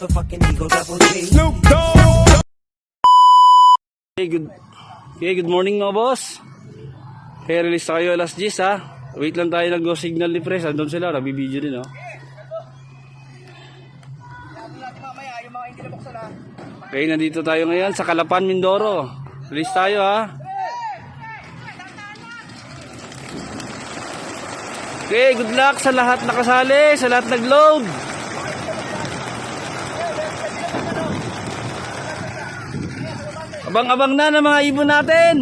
motherfucking Eagle Double G. Snoop Dogg. Good morning mga boss. Kaya release tayo alas 10 ha. Wait lang tayo nag-go signal ni Pres. Andun sila, nabibideo din oh. Okay, nandito tayo ngayon sa Calapan, Mindoro. Release tayo ha. Okay, good luck sa lahat nakasali, sa lahat nag-load. Abang-abang na ng mga ibon natin.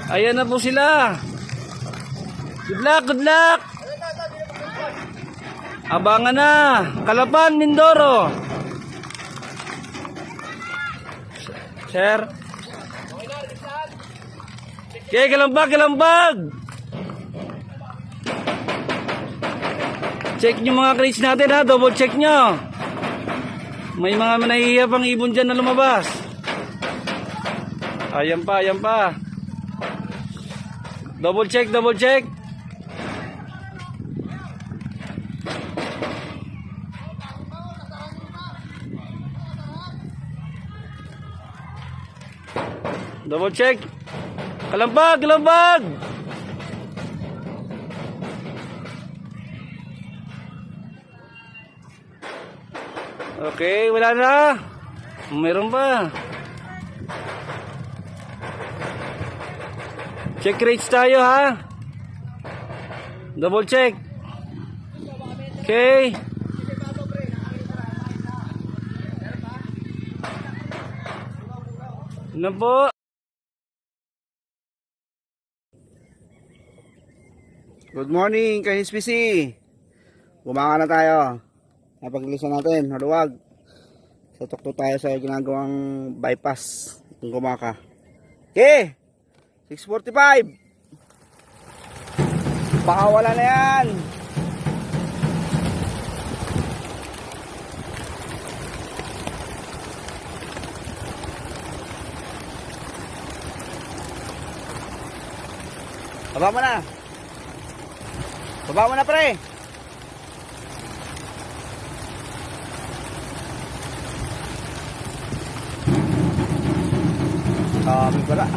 Ayan na po sila. Good luck, good luck. Abangan na. Calapan, Mindoro. Sir. Okay, kalambag, kalambag. Check nyo mga crates natin ha. Double check nyo. May mga manahiya pang ibon dyan na lumabas. Ayan pa, ayan pa. Double check, double check. Double check. Kalambag, kalambag. Okay, wala na. Meron pa. Check rates tayo ha. Double check. Okay. Ano po? Good morning, ka-HPC. Bumaka na tayo. Napaglisan natin, haluwag. Tutok tayo sa ginagawang bypass ng Gumaka. Okay, 6:45. Baka wala na yan. Baba mo na. Baba mo na pre. Kami pala.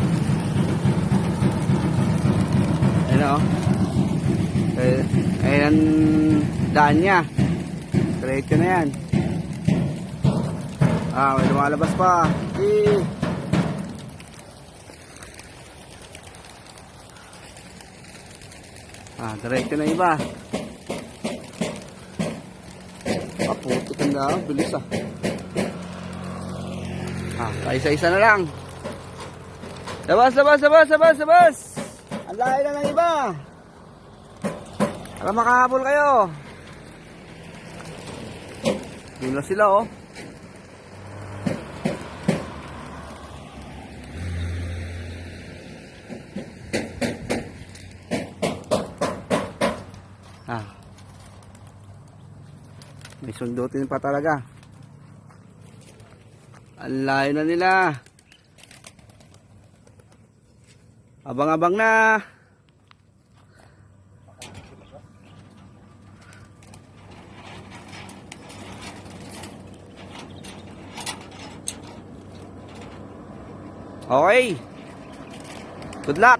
Ayun o. Ayun ang daan niya. Diretso na yan. May lumalabas pa. Diretso na iba. Puto tanda. Bilis isa-isa na lang. Labas, labas, labas, labas, labas. Ang lahi na ng iba. Para makahabol kayo. Yun na sila oh. May sundutin pa talaga. Ang lahi na nila. Abang-abang na. Okay. Good luck.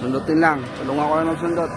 Sundutin lang. Tulungan ko lang magsundot.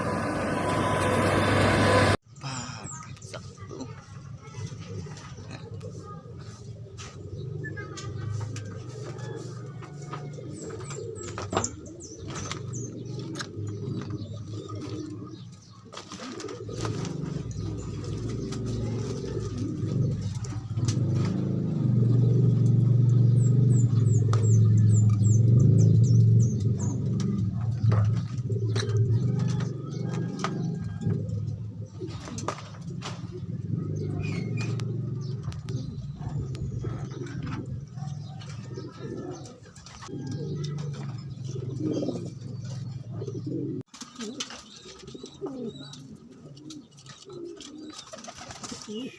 Ih.